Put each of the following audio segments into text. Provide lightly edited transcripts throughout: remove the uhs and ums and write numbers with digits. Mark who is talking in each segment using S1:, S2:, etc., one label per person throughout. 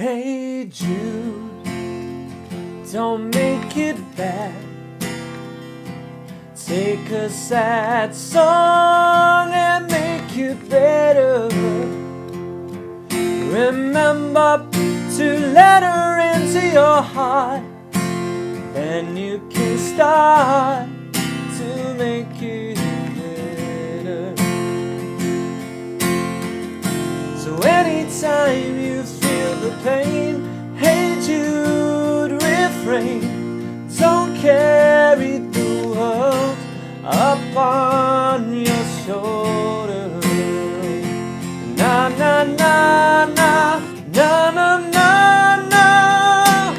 S1: Hey Jude, don't make it bad. Take a sad song and make it better. Remember to let her into your heart, then you can start to make it better. So anytime you feel the pain, hey Jude, refrain. Don't carry the world up on your shoulder. Na na na na na na na na.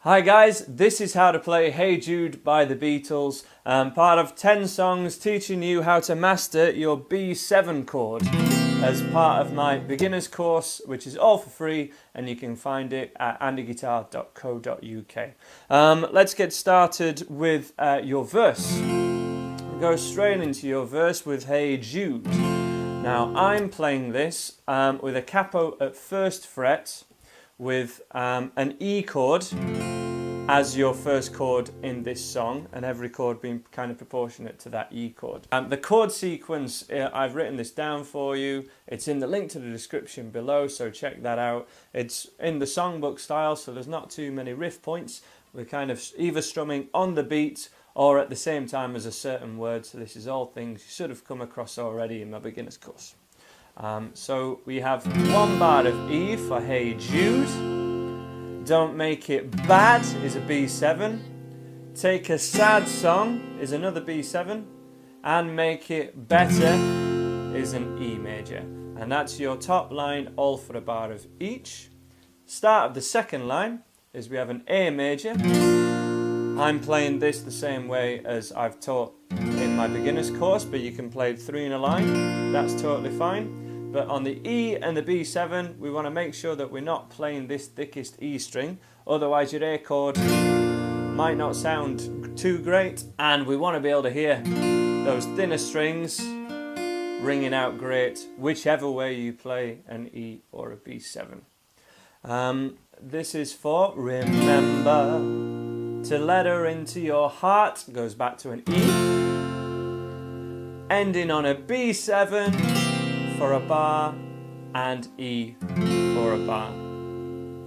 S1: Hi guys, this is how to play Hey Jude by the Beatles, part of 10 songs teaching you how to master your B7 chord as part of my beginners course, which is all for free, and you can find it at andyguitar.co.uk. Let's get started with your verse. We'll go straight into your verse with Hey Jude. Now I'm playing this with a capo at 1st fret with an E chord as your first chord in this song, and every chord being kind of proportionate to that E chord. The chord sequence, I've written this down for you. It's in the link to the description below, so check that out. It's in the songbook style, so there's not too many riff points. We're kind of either strumming on the beat or at the same time as a certain word, so this is all things you should have come across already in my beginner's course. So we have 1 bar of E for Hey Jude. Don't Make It Bad is a B7. Take a Sad Song is another B7. And Make It Better is an E major. And that's your top line, all for a bar of each. Start of the second line is we have an A major. I'm playing this the same way as I've taught in my beginner's course, but you can play 3 in a line. That's totally fine. But on the E and the B7, we want to make sure that we're not playing this thickest E string, otherwise your A chord might not sound too great, and we want to be able to hear those thinner strings ringing out great, whichever way you play an E or a B7. This is for remember to let her into your heart, goes back to an E, ending on a B7 for a bar and E for a bar.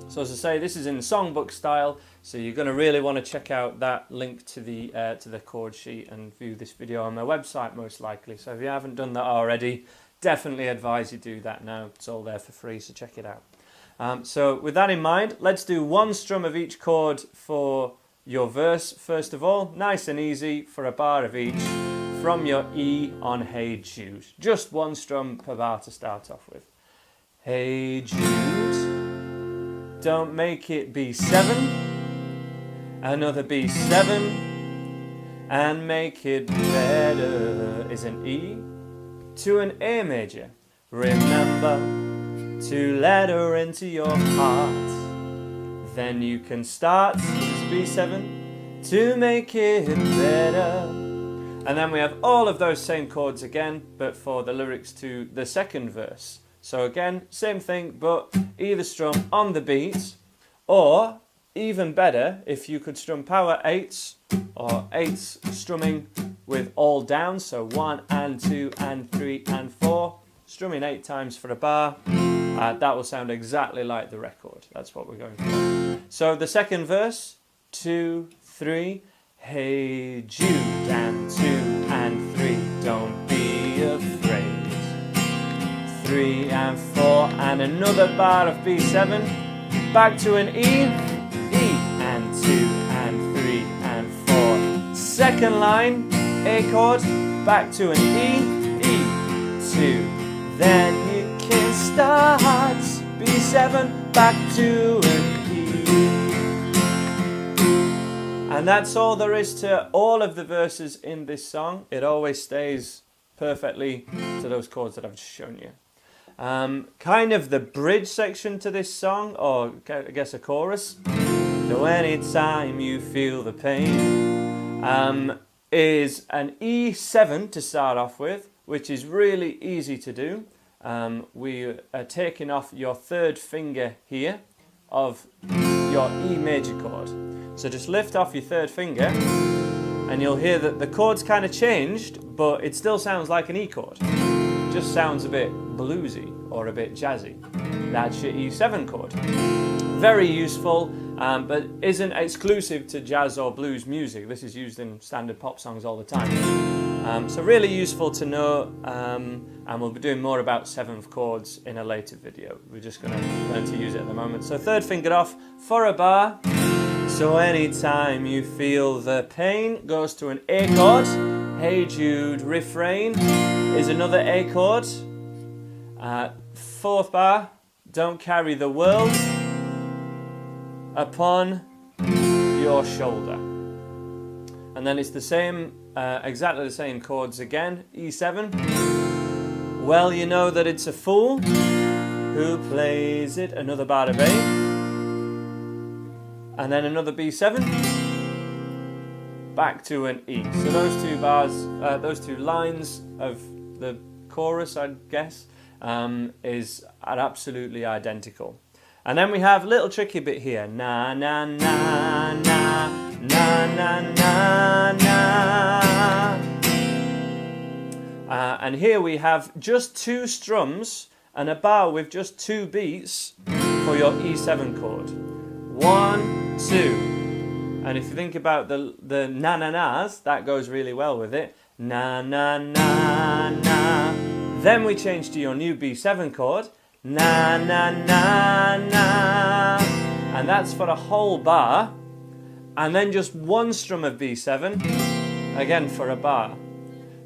S1: So as I say, this is in the songbook style, so you're going to really want to check out that link to the chord sheet and view this video on my website most likely. So if you haven't done that already, definitely advise you do that now. It's all there for free, so check it out. So with that in mind, let's do 1 strum of each chord for your verse first of all, nice and easy for a bar of each. From your E on Hey Jude. Just 1 strum per bar to start off with. Hey Jude, don't make it B7, another B7, and make it better is an E to an A major. Remember to let her into your heart, then you can start, this is B7, to make it better. And then we have all of those same chords again, but for the lyrics to the second verse. So again, same thing, but either strum on the beat, or even better, if you could strum power 8s, or 8s strumming with all down, so 1 and 2 and 3 and 4, strumming 8 times for a bar, that will sound exactly like the record. That's what we're going for. So the second verse, 2, 3, Hey Jude, and 2 and 3, don't be afraid. 3 and 4, and another bar of B7, back to an E, E, and 2 and 3 and 4. Second line, A chord, back to an E, E, 2. Then you can start B7, back to an E. And that's all there is to all of the verses in this song. It always stays perfectly to those chords that I've just shown you. Kind of the bridge section to this song, or I guess a chorus. So anytime you feel the pain, is an E7 to start off with, which is really easy to do. we are taking off your third finger here of your E major chord. So just lift off your third finger and you'll hear that the chord's kind of changed, but it still sounds like an E chord. Just sounds a bit bluesy or a bit jazzy. That's your E7 chord. Very useful, but isn't exclusive to jazz or blues music. This is used in standard pop songs all the time. So really useful to know, and we'll be doing more about seventh chords in a later video. We're just going to learn to use it at the moment. So third finger off for a bar. So anytime you feel the pain, goes to an A chord. Hey Jude refrain is another A chord. Fourth bar, don't carry the world upon your shoulder. And then it's the same, exactly the same chords again. E7. Well, you know that it's a fool who plays it. Another bar of A. And then another B7. Back to an E. So those two bars, those two lines of the chorus, I guess, are absolutely identical. And then we have a little tricky bit here. Na na na na na na na na. And here we have just two strums and a bar with just two beats for your E7 chord. 1, 2. And if you think about the na na na's, that goes really well with it. Na na na na. Then we change to your new B7 chord. Na na na na. And that's for a whole bar. And then just one strum of B7, again for a bar.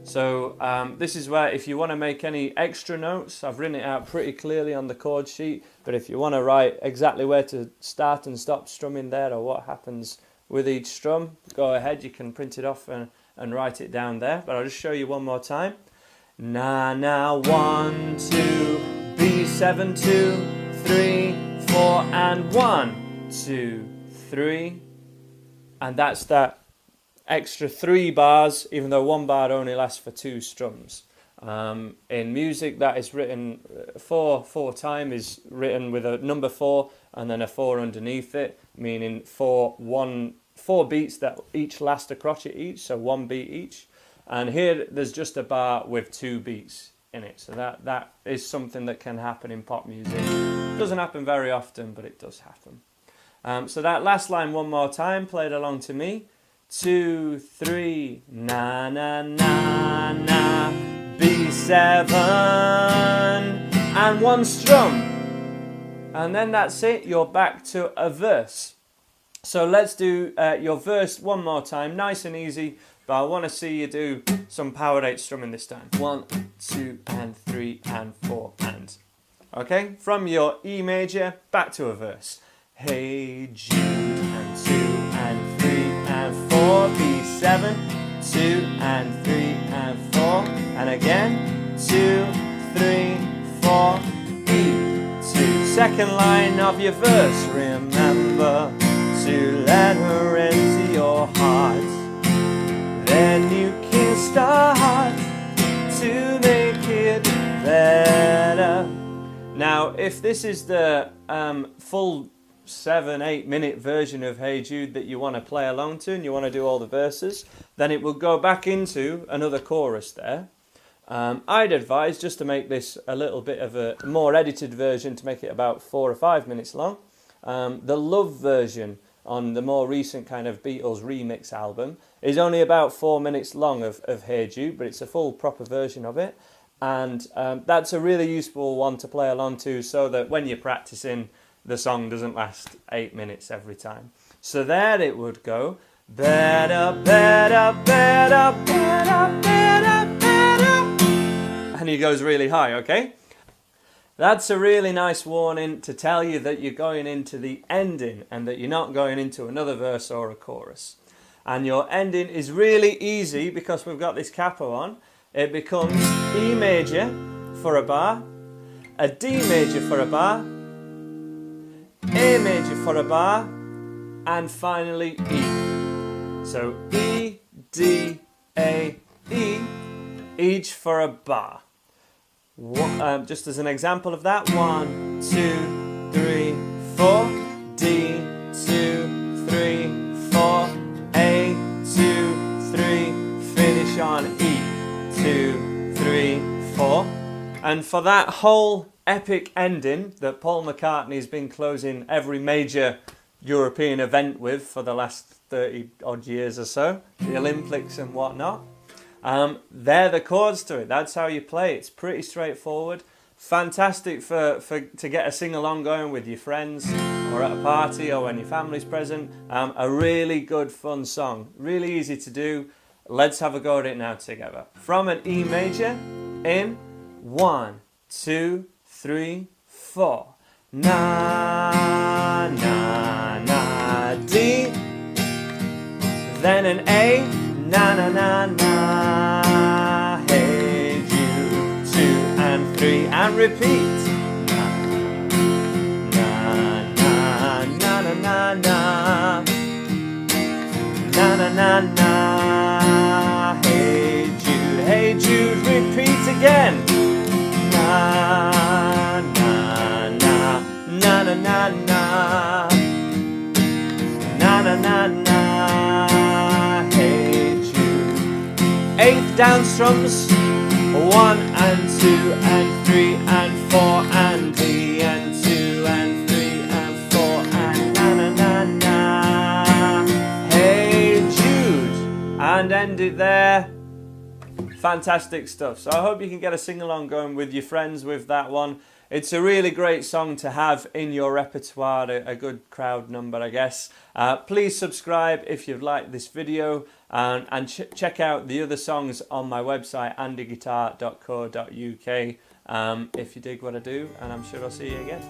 S1: So this is where, if you want to make any extra notes, I've written it out pretty clearly on the chord sheet, but if you want to write exactly where to start and stop strumming there, or what happens with each strum, go ahead, you can print it off and write it down there, but I'll just show you one more time. Na na 1, 2, B7 2, 3, 4, and 1, 2, 3, and that's that extra 3 bars, even though 1 bar only lasts for 2 strums. In music, that is written 4 time is written with a number 4 and then a 4 underneath it, meaning 4 beats that each last a crotchet each, so 1 beat each. And here there's just a bar with 2 beats in it, so that is something that can happen in pop music. It doesn't happen very often, but it does happen. So that last line one more time, played along to me. 2, 3, na na na na, B7, and 1 strum, and then that's it. You're back to a verse. So let's do your verse one more time, nice and easy. But I want to see you do some power 8 strumming this time. 1, 2, and 3, and 4, and. Okay, from your E major back to a verse. Hey Jude, and 2, and 3, and 4, B7, 2, and 3, and 4, and again, 2, 3, 4, E2. Second line of your verse. Remember to let her into your heart. Then you can start to make it better. Now, if this is the full 7-8 minute version of Hey Jude that you want to play along to and you want to do all the verses, then it will go back into another chorus there. I'd advise, just to make this a little bit of a more edited version, to make it about 4 or 5 minutes long, the Love version on the more recent kind of Beatles remix album is only about 4 minutes long of Hey Jude, but it's a full proper version of it, and that's a really useful one to play along to, so that when you're practicing, the song doesn't last 8 minutes every time. So there it would go. Better, better, better, better, better, better. And he goes really high, okay? That's a really nice warning to tell you that you're going into the ending and that you're not going into another verse or a chorus. And your ending is really easy because we've got this capo on. It becomes E major for a bar, a D major for a bar, A major for a bar, and finally E. So E, D, A, E, each for a bar. Just as an example of that, 1, 2, 3, 4, D, 2, 3, 4, A, 2, 3, finish on E, 2, 3, 4. And for that whole epic ending that Paul McCartney's been closing every major European event with for the last 30 odd years or so, the Olympics and whatnot, they're the chords to it. That's how you play. It's pretty straightforward. Fantastic to get a sing-along going with your friends or at a party or when your family's present. A really good fun song. Really easy to do. Let's have a go at it now together. From an E major in 1, 2, 3, 4. Na, na, na, D. Then an A. Na, na, na, na. Hey, Jude. 2 and 3 and repeat. Na, na, na, na, na, na. Na, na, na, na. Hey, Jude. Hey, Jude. Repeat again. Na, na, na, na, na, na, na, na, na, na, na, hey Jude. 8th down strums, 1 and 2 and 3 and 4 and D and 2 and 3 and 4 and na, na, na, na, hey Jude, and end it there. Fantastic stuff. So I hope you can get a sing-along going with your friends with that one. It's a really great song to have in your repertoire, a good crowd number, I guess. Please subscribe if you've liked this video, and check out the other songs on my website, andyguitar.co.uk, if you dig what I do, and I'm sure I'll see you again.